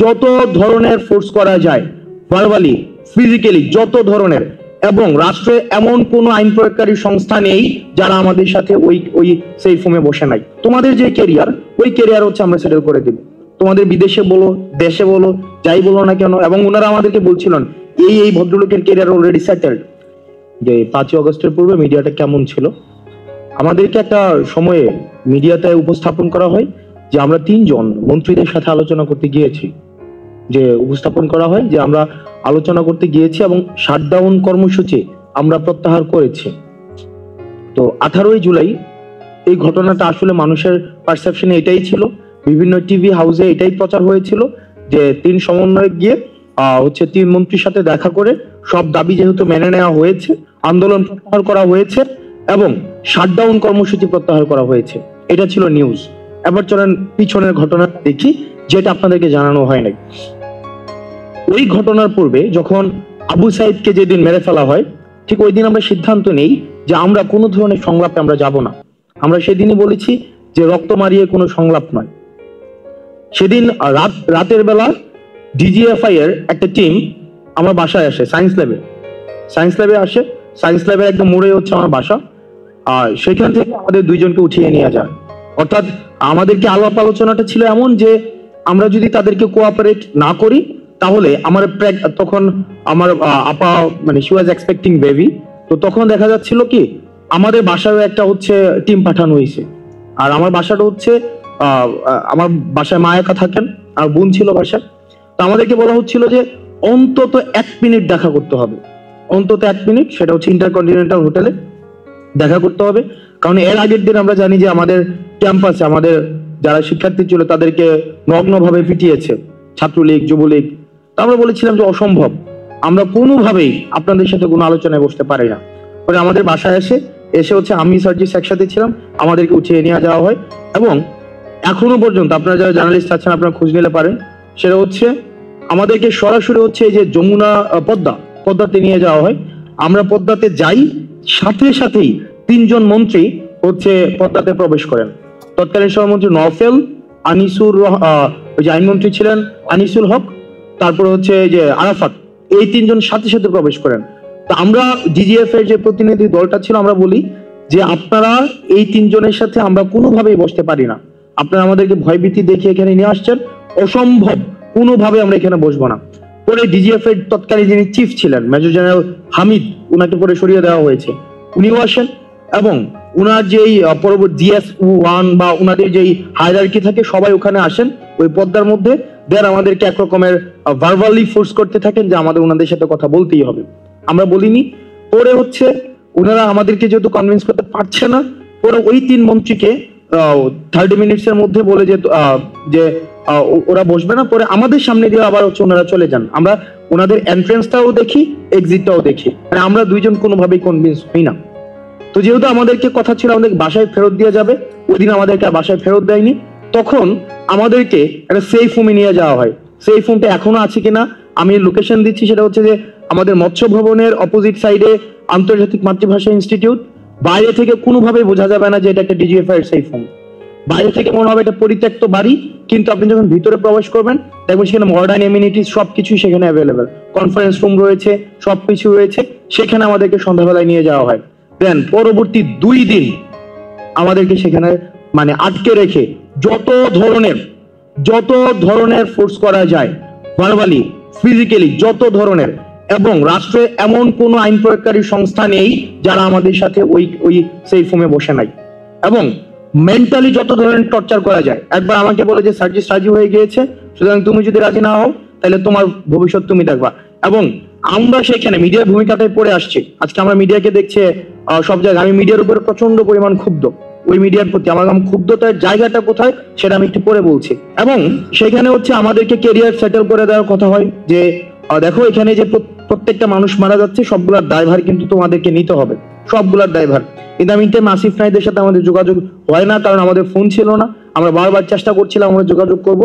যত ধরনের ফোর্স করা যায়, ভার্বালি, ফিজিক্যালি, যত ধরনের, এবং রাষ্ট্রে এমন কোনো আইন প্রয়োগকারী সংস্থা নেই যারা আমাদের সাথে ওই ওই সেই ফোমে বসে নাই। তোমাদের যে ক্যারিয়ার, ওই ক্যারিয়ার হচ্ছে আমরা সেটেল করে দিব। তোমাদের বিদেশে বলো, দেশে বলো, যাই বলো না কেন। এবং ওনারা আমাদেরকে বলছিলেন এই ভদ্রলোকের ক্যারিয়ার অলরেডি সেটেলড। যে 5ই আগস্টের পূর্বে মিডিয়াটা কেমন ছিল, আমাদেরকে একটা সময়ে মিডিয়াতে উপস্থাপন করা হয় যে আমরা 3 জন মন্ত্রীদের সাথে আলোচনা করতে গিয়েছি, যে উপস্থাপন করা হয় যে আমরা আলোচনা করতে গিয়েছি এবং শাটডাউন কর্মসূচি আমরা প্রত্যাহার করেছি। তো 18ই জুলাই এই ঘটনাটা আসলে মানুষের পারসেপশনে এটাই ছিল, বিভিন্ন টিভি হাউসে এটাই প্রচার হয়েছিল যে 3 সমন্বয়ক গিয়ে 3 মন্ত্রীর সাথে দেখা করে সব দাবি যেহেতু মেনে নেওয়া হয়েছে, আন্দোলন প্রত্যাহার করা হয়েছে এবং শাটডাউন কর্মসূচি প্রত্যাহার করা হয়েছে, এটা ছিল নিউজ। এবার চলেন পিছনের ঘটনা দেখি, যেটা আপনাদেরকে জানানো হয় নাই। ওই ঘটনার পূর্বে যখন আবু সাইদকে যেদিন মেরে ফেলা হয়, ঠিক ওই দিন আমরা সিদ্ধান্ত নেই যে আমরা কোনো ধরনের সংলাপে আমরা যাব না। আমরা সেদিনই বলেছি যে রক্ত মারিয়ে কোনো সংলাপ নয়। সেদিন রাতের বেলা ডিজিএফআই এর একটা টিম আমার বাসায় আসে, সায়েন্স ল্যাবে আসে। সায়েন্স ল্যাবের একদম মোড়ে হচ্ছে আমার বাসা। আর সেখান থেকে আমাদের 2 জনকে উঠিয়ে নিয়ে যায়। অর্থাৎ আমাদেরকে আলাপ আলোচনাটা ছিল এমন যে আমরা যদি তাদেরকে কোঅপারেট না করি তাহলে আমার তখন আমার আপা মানে শি ওয়াজ এক্সপেক্টিং বেবি। তো তখন দেখা যাচ্ছিল কি আমাদের বাসায় একটা হচ্ছে টিম পাঠানো হয়েছে। আর আমার বাসাটা হচ্ছে আমার বাসায় মা একা থাকেন আর বোন ছিল বাসায়। তো আমাদেরকে বলা হচ্ছিল যে অন্তত 1 মিনিট দেখা করতে হবে, অন্তত 1 মিনিট, সেটা হচ্ছে ইন্টারকন্টিনেন্টাল হোটেলে দেখা করতে হবে। কারণ এর আগের দিন আমরা জানি যে আমাদের ক্যাম্পাসে আমাদের যারা শিক্ষার্থী ছিল তাদেরকে নগ্নভাবে পিটিয়েছে ছাত্রলীগ, যুবলীগ। তো আমরা বলেছিলাম যে অসম্ভব, আমরা কোনোভাবেই আপনাদের সাথে কোনো আলোচনায় বসতে পারি না। পরে আমাদের বাসায় এসে হচ্ছে আমি সার্জিস একসাথে ছিলাম, আমাদেরকে উঠিয়ে নিয়ে যাওয়া হয়। এবং এখনো পর্যন্ত আপনারা যারা জার্নালিস্ট আছেন আপনারা খোঁজ নিতে পারেন, সেটা হচ্ছে আমাদেরকে সরাসরি হচ্ছে এই যে যমুনা পদ্মাতে নিয়ে যাওয়া হয়। আমরা পদ্মাতে যাই, সাথে সাথেই 3 জন মন্ত্রী হচ্ছে পদ্মাতে প্রবেশ করেন। তৎকালীন সভামন্ত্রী নওফেল, আনিসুর, ওই যে আইনমন্ত্রী ছিলেন আনিসুল হক, তারপরে হচ্ছে যে আরাফাত, এই 3 জন সাথে সাথে প্রবেশ করেন। তো আমরা ডিজিএফ এর যে প্রতিনিধি দলটা ছিল আমরা বলি যে আপনারা এই 3 জনের সাথে আমরা কোনোভাবেই বসতে পারি না, আপনারা আমাদেরকে ভয়ভীতি দেখিয়ে এখানে নিয়ে আসছেন, অসম্ভব, কোনোভাবে আমরা এখানে বসবো না। পরে ডিজিএফ এর তৎকালীন যিনি চিফ ছিলেন মেজর জেনারেল হামিদ, উনাকে পরে সরিয়ে দেওয়া হয়েছে, উনিও আসেন এবং উনার যেই পরবর্তী GS1 বা উনাদের যেই হায়ারার্কি থাকে সবাই ওখানে আসেন ওই পদ্মার মধ্যে। দেন আমাদেরকে একরকমের ভার্বালি ফোর্স করতে থাকেন যে আমাদের ওনাদের সাথে কথা বলতেই হবে। আমরা বলিনি। পরে হচ্ছে ওনারা আমাদেরকে যেহেতু কনভিন্স করতে পারছে না, পরে ওই 3 মন্ত্রীকে 30 মিনিটসের মধ্যে বলে যে ওরা বসবে না। পরে আমাদের সামনে দিয়ে আবার হচ্ছে ওনারা চলে যান। আমরা ওনাদের এন্ট্রেন্সটাও দেখি, এক্সিটটাও দেখি, মানে আমরা 2 জন কোনোভাবেই কনভিন্স হই না। তো যেহেতু আমাদেরকে কথা ছিল আমাদের বাসায় ফেরত দিয়ে যাবে, ওই দিন আমাদেরকে বাসায় ফেরত দেয়নি। তখন আমাদেরকে একটা সেফ হোমে নিয়ে যাওয়া হয়। সেফ হোমটা এখনো আছে কিনা আমি লোকেশন দিচ্ছি, সেটা হচ্ছে যে আমাদের মৎস্য ভবনের অপোজিট সাইডে আন্তর্জাতিক মাতৃভাষা ইনস্টিটিউট। বাইরে থেকে কোনোভাবেই বোঝা যাবে না যে এটা একটা ডিজিএফআই এর সেফ হোম। বাইরে থেকে মনে হবে এটা পরিত্যক্ত বাড়ি, কিন্তু আপনি যখন ভিতরে প্রবেশ করবেন দেখবেন সেখানে মডার্ন এমিনিটিস সবকিছুই সেখানে অ্যাভেলেবেল, কনফারেন্স রুম রয়েছে, সবকিছু রয়েছে। সেখানে আমাদেরকে সন্ধ্যাবেলায় নিয়ে যাওয়া হয়। দেন পরবর্তী 2 দিন আমাদেরকে সেখানে মানে আটকে রেখে যত ধরনের ফোর্স করা যায়, ভার্বালি, ফিজিক্যালি, যত ধরনের, এবং রাষ্ট্রে এমন কোনো আইন প্রয়োগকারী সংস্থা নেই যারা আমাদের সাথে ওই সেই ফোমে বসে নাই। এবং মেন্টালি যত ধরনের টর্চার করা যায়। একবার আমাকে বলে যে সার্জিস রাজি হয়ে গিয়েছে, সুতরাং তুমি যদি রাজি না হও তাহলে তোমার ভবিষ্যৎ তুমি দেখবা। এবং আমরা সেখানে মিডিয়ার ভূমিকাটাই পড়ে আসছি। আজকে আমরা মিডিয়াকে দেখছি সব জায়গায়। আমি মিডিয়ার উপরে প্রচন্ড পরিমাণ ক্ষুব্ধ, ওই মিডিয়ার প্রতি আমার ক্ষুব্ধতার জায়গাটা কোথায় সেটা আমি একটু পরে বলছি। এবং সেখানে হচ্ছে আমাদেরকে কেরিয়ার সেটেল করে দেওয়ার কথা হয় যে দেখো এখানে যে প্রত্যেকটা মানুষ মারা যাচ্ছে সবগুলার দায়ভার কিন্তু তোমাদেরকে নিতে হবে, সবগুলার দায়ভার। কিন্তু আমি আসিফ নাইদের সাথে আমাদের যোগাযোগ হয় না, কারণ আমাদের ফোন ছিল না। আমরা বারবার চেষ্টা করছিলাম আমরা যোগাযোগ করব,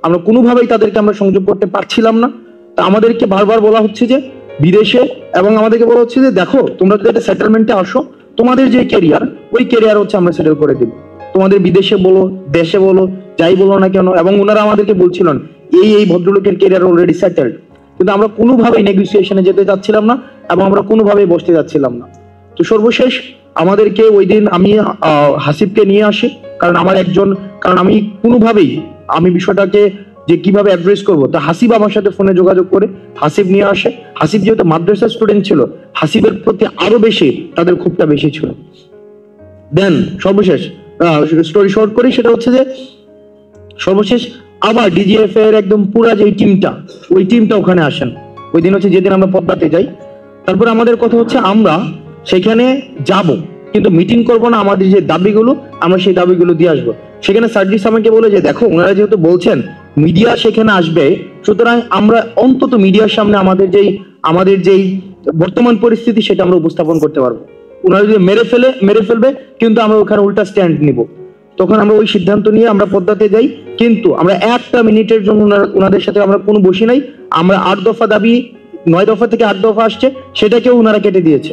আমরা কোনোভাবেই তাদেরকে আমরা সংযোগ করতে পারছিলাম না। তা আমাদেরকে বারবার বলা হচ্ছে যে বিদেশে, এবং আমাদেরকে বলা হচ্ছে যে দেখো তোমরা যদি একটা সেটেলমেন্টে আসো, তোমাদের যে ক্যারিয়ার ওই ক্যারিয়ার হচ্ছে আমরা সেটেল করে দিব। তোমাদের বিদেশে বলো, দেশে বলো, যাই বলো না কেন। এবং ওনারা আমাদেরকে বলছিলেন এই ভদ্রলোকের কেরিয়ার অলরেডি সেটেলড, কিন্তু আমরা কোনোভাবেই নেগোসিয়েশনে যেতে চাচ্ছিলাম না এবং আমরা কোনোভাবেই বসতে যাচ্ছিলাম না। তো সর্বশেষ আমাদেরকে ওই দিন আমি হাসিবকে নিয়ে আসি, কারণ আমি কোনোভাবেই আমি বিষয়টাকে যে কিভাবে অ্যাড্রেস করবো, তা হাসিব আমার সাথে ফোনে যোগাযোগ করে হাসিব নিয়ে আসে। হাসিব যেহেতু মাদ্রাসার স্টুডেন্ট ছিল, হাসিবের প্রতি আরো বেশি তাদের ক্ষোভটা বেশি ছিল। দেন সর্বশেষ স্টোরি শর্ট করি, সেটা হচ্ছে যে সর্বশেষ আবার ডিজিএফ এর একদম পুরা যে টিমটা, ওই টিমটা ওখানে আসেন। ওই দিন হচ্ছে যেদিন আমরা পদ্মাতে যাই। তারপর আমাদের কথা হচ্ছে আমরা সেখানে যাব, কিন্তু মিটিং করব না, আমাদের যে দাবিগুলো আমরা সেই দাবিগুলো দিয়ে আসবো। সেখানে সার্জিস আমাকে বলে যে দেখো, ওনারা যেহেতু বলছেন মিডিয়া সেখানে আসবে, সুতরাং আমরা অন্তত মিডিয়ার সামনে আমাদের যেই বর্তমান পরিস্থিতি সেটা আমরা উপস্থাপন করতে পারবো। ওনারা যদি মেরে ফেলবে, কিন্তু আমরা ওখানে উল্টা স্ট্যান্ড নিব। তখন আমরা ওই সিদ্ধান্ত নিয়ে আমরা পদ্মাতে যাই, কিন্তু আমরা একটা মিনিটের জন্য ওনাদের সাথে আমরা কোনো বসি নাই। আমরা 8 দফা দাবি, 9 দফা থেকে 8 দফা আসছে, সেটাকেও ওনারা কেটে দিয়েছে,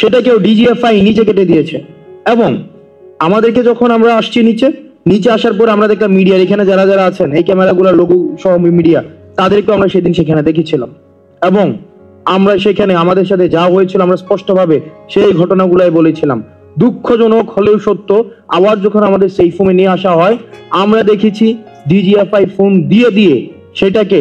সেটাকেও ডিজিএফআই নিচে কেটে দিয়েছে। এবং আমাদেরকে যখন আমরা আসছি নিচে আসার পর আমরা দেখলাম মিডিয়ার এখানে যারা যারা আছেন, এই ক্যামেরাগুলো লোগো সহ মিডিয়া, তাদেরকে আমরা সেদিন সেখানে দেখেছিলাম। এবং আমরা সেখানে আমাদের সাথে যা হয়েছিল আমরা স্পষ্টভাবে সেই ঘটনাগুলাই বলেছিলাম। দুঃখজনক হলেও সত্য, আবার যখন আমাদের সেই ফোনে নিয়ে আসা হয়, আমরা দেখেছি ডিজিএফআই ফোন দিয়ে সেটাকে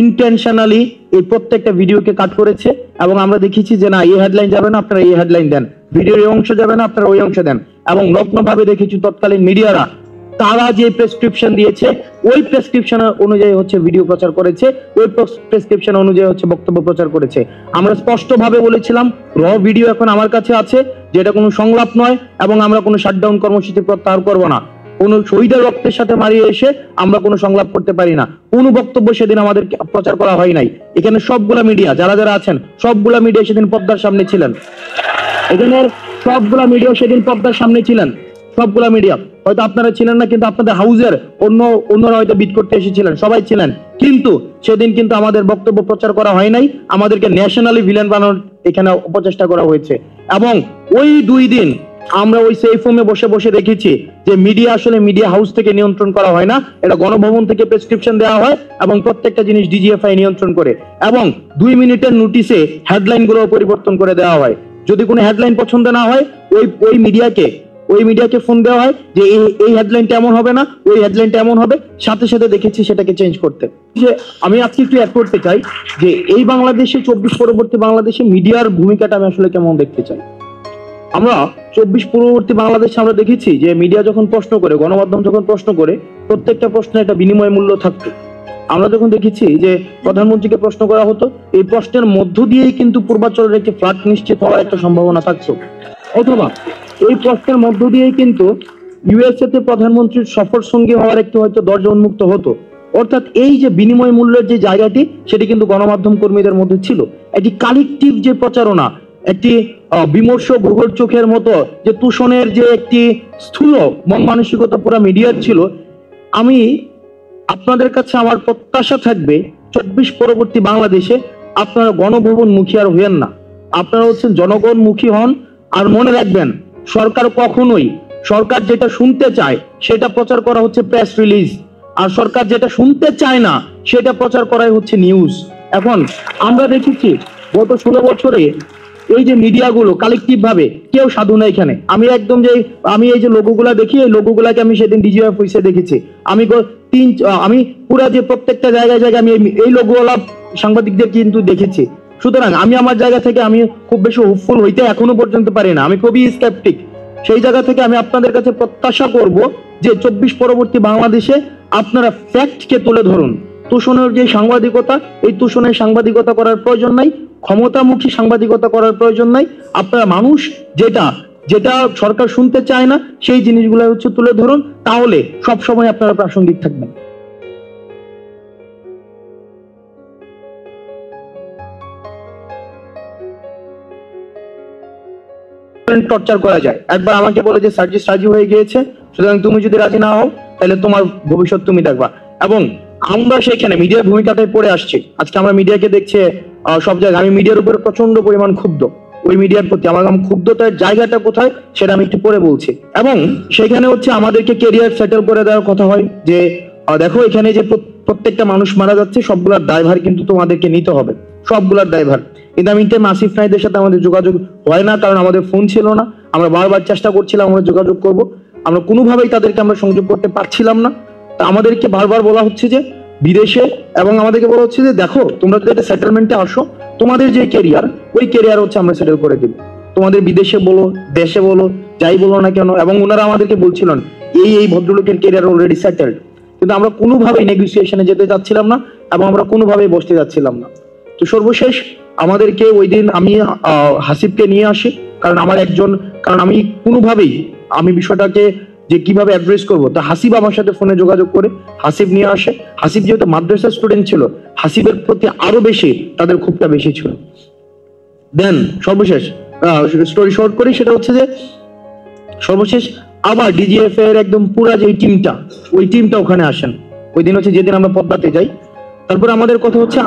ইন্টেনশনালি এই প্রত্যেকটা ভিডিওকে কাট করেছে। এবং আমরা দেখেছি যে না, এই হেডলাইন যাবে না, আপনারা এই হেডলাইন দেন, ভিডিওর এই অংশ যাবে না, আপনারা ওই অংশ দেন। এবং নগ্নভাবে দেখেছি তৎকালীন মিডিয়ারা তারা যে প্রেসক্রিপশন দিয়েছে ওই প্রেসক্রিপশন অনুযায়ী হচ্ছে ভিডিও প্রচার করেছে, ওই প্রেসক্রিপশন অনুযায়ী হচ্ছে বক্তব্য প্রচার করেছে। আমরা স্পষ্টভাবে বলেছিলাম র ভিডিও এখন আমার কাছে আছে, যেটা কোনো সংলাপ নয়, এবং আমরা কোনো শাটডাউন কর্মসূচি প্রত্যাহার করব না। কোন শহীদের রক্তের সাথে মারিয়ে এসে আমরা কোনো সংলাপ করতে পারি না। কোনো বক্তব্য সেদিন আমাদের প্রচার করা হয় নাই। এখানে সবগুলা মিডিয়া যারা যারা আছেন, সবগুলা মিডিয়া সেদিন পর্দার সামনে ছিলেন। এখানের সবগুলা মিডিয়া সেদিন পর্দার সামনে ছিলেন, সবগুলা মিডিয়া। হয়তো আপনারা ছিলেন না, কিন্তু আপনাদের হাউজের অন্যরা হয়তো বিট করতে এসেছিলেন, সবাই ছিলেন। কিন্তু সেদিন কিন্তু আমাদের বক্তব্য প্রচার করা হয় নাই, আমাদেরকে ন্যাশনালি ভিলেন বানানোর এখানে অপচেষ্টা করা হয়েছে। এবং ওই 2 দিন আমরা ওই সেফ হোমে বসে দেখেছি যে মিডিয়া আসলে মিডিয়া হাউস থেকে নিয়ন্ত্রণ করা হয় না, এটা গণভবন থেকে প্রেসক্রিপশন দেওয়া হয় এবং প্রত্যেকটা জিনিস ডিজিএফআই নিয়ন্ত্রণ করে। এবং 2 মিনিটের নোটিশে হেডলাইন গুলো পরিবর্তন করে দেওয়া হয়। যদি কোনো হেডলাইন পছন্দ না হয়, ওই মিডিয়াকে ফোন দেওয়া হয় যে এই হেডলাইনটা এমন হবে না, ওই হেডলাইনটা এমন হবে, সাথে সাথে দেখেছি সেটাকে চেঞ্জ করতে। যে আমি আজকে একটু অ্যাড করতে চাই যে এই বাংলাদেশে 24 পরবর্তী বাংলাদেশে মিডিয়ার ভূমিকাটা আমি আসলে কেমন দেখতে চাই। আমরা 24 পূর্ববর্তী বাংলাদেশে আমরা দেখেছি যে মিডিয়া যখন প্রশ্ন করে, গণমাধ্যম যখন প্রশ্ন করে, প্রত্যেকটা প্রশ্নের একটা বিনিময় মূল্য থাকতো। আমরা যখন দেখেছি যে প্রধানমন্ত্রীকে প্রশ্ন করা হতো, এই প্রশ্নের মধ্য দিয়েই কিন্তু পূর্বাঞ্চলের একটি ফ্লাট নিশ্চিত হওয়ার একটা সম্ভাবনা থাকতো, অথবা এই প্রশ্নের মধ্য দিয়েই কিন্তু ইউএসএ তে প্রধানমন্ত্রীর সফর সঙ্গী হওয়ার একটু হয়তো দরজা উন্মুক্ত হতো। অর্থাৎ এই যে বিনিময় মূল্যের যে জায়গাটি, সেটি কিন্তু গণমাধ্যম কর্মীদের মধ্যে ছিল। একটি কালেকটিভ যে প্রচারণা, একটি বিমর্ষ ভূগোল চোখের মতো যে তুষণের যে একটি স্থূল মন মানসিকতা পুরো মিডিয়ার ছিল। আমি আপনাদের কাছে আমার প্রত্যাশা থাকবে 24 পরবর্তী বাংলাদেশে আপনারা গণভবন মুখী আর হইয়েন না, আপনারা হচ্ছেন জনগণ মুখী হন। আর মনে রাখবেন, সরকার যেটা শুনতে চায় সেটা প্রচার করা হচ্ছে প্রেস রিলিজ, আর সরকার যেটা শুনতে চায় না সেটা প্রচার করাই হচ্ছে নিউজ। এখন আমরা দেখেছি গত 16 বছরে এই যে মিডিয়াগুলো কালেকটিভ ভাবে কেউ সাধু না এখানে। আমি এই যে লোগোগুলা দেখি, এই লোগোগুলাকে আমি সেদিন ডিজিএফ অফিসে দেখেছি। আমি পুরা যে প্রত্যেকটা জায়গায় আমি এই লোগোওয়ালা সাংবাদিকদের কিন্তু দেখেছি। সুতরাং আমি আমার জায়গা থেকে আমি খুব বেশি হোপফুল হইতে এখনো পর্যন্ত পারি না, আমি খুবই স্কেপটিক। সেই জায়গা থেকে আমি আপনাদের কাছে প্রত্যাশা করব যে 24 পরবর্তী বাংলাদেশে আপনারা ফ্যাক্টকে তুলে ধরুন। তুষণের যে সাংবাদিকতা, এই তুষণের সাংবাদিকতা করার প্রয়োজন নাই, ক্ষমতামুখী সাংবাদিকতা করার প্রয়োজন নাই। আপনারা মানুষ যেটা সরকার শুনতে চায় না সেই জিনিসগুলো হচ্ছে তুলে ধরুন, তাহলে সবসময় আপনারা প্রাসঙ্গিক থাকবেন। টর্চার করা যায়। একবার আমাকে বলে যে সার্জিস রাজি হয়ে গিয়েছে, সুতরাং তুমি যদি রাজি না হও তাহলে তোমার ভবিষ্যৎ তুমি দেখবা। এবং আমরা সেখানে মিডিয়ার ভূমিকাটাই পড়ে আসছি। আজকে আমরা মিডিয়াকে দেখছে সব জায়গায়। আমি মিডিয়ার উপরে প্রচন্ড পরিমাণ ক্ষুব্ধ, ওই মিডিয়ার প্রতি আমার ক্ষুব্ধতার জায়গাটা কোথায় সেটা আমি একটু পরে বলছি। এবং সেখানে হচ্ছে আমাদেরকে কেরিয়ার সেটেল করে দেওয়ার কথা হয় যে দেখো এখানে যে প্রত্যেকটা মানুষ মারা যাচ্ছে সবগুলার দায়ভার কিন্তু তোমাদেরকে নিতে হবে, সবগুলার দায়ভার। কিন্তু আমি আসিফ নাহিদের সাথে আমাদের যোগাযোগ হয় না, কারণ আমাদের ফোন ছিল না। আমরা বারবার চেষ্টা করছিলাম আমরা যোগাযোগ করব, আমরা কোনোভাবেই তাদেরকে আমরা সংযোগ করতে পারছিলাম না। তা আমাদেরকে বারবার বলা হচ্ছে যে বিদেশে, এবং আমাদেরকে বলা হচ্ছে যে দেখো তোমরা যদি একটা সেটেলমেন্টে আসো, তোমাদের যে ক্যারিয়ার ওই ক্যারিয়ার হচ্ছে আমরা সেটেল করে দেবো, তোমাদের বিদেশে বলো দেশে বলো যাই বলো না কেন। এবং ওনারা আমাদেরকে বলছিলেন এই ভদ্রলোকের ক্যারিয়ার অলরেডি সেটেলড, কিন্তু আমরা কোনোভাবেই নেগোসিয়েশনে যেতে চাচ্ছিলাম না এবং আমরা কোনোভাবেই বসতে যাচ্ছিলাম না। তো সর্বশেষ আমাদেরকে ওই দিন আমি হাসিবকে নিয়ে আসি, কারণ আমি কোনোভাবেই আমি বিষয়টাকে যে কিভাবে অ্যাড্রেস করবো, তা হাসিব আমার সাথে ফোনে যোগাযোগ করে হাসিব নিয়ে আসে। হাসিব যেহেতু মাদ্রাসার স্টুডেন্ট ছিল, হাসিবের প্রতি আরো বেশি তাদের ক্ষোভটা বেশি ছিল। দেন সর্বশেষ স্টোরি শর্ট করি, সেটা হচ্ছে যে সর্বশেষ আবার ডিজিএফ এর একদম পুরা যে টিমটা, ওই টিমটা ওখানে আসেন ওই দিন, হচ্ছে যেদিন আমরা পদ্মাতে যাই। তারপর আমাদের কথা হচ্ছে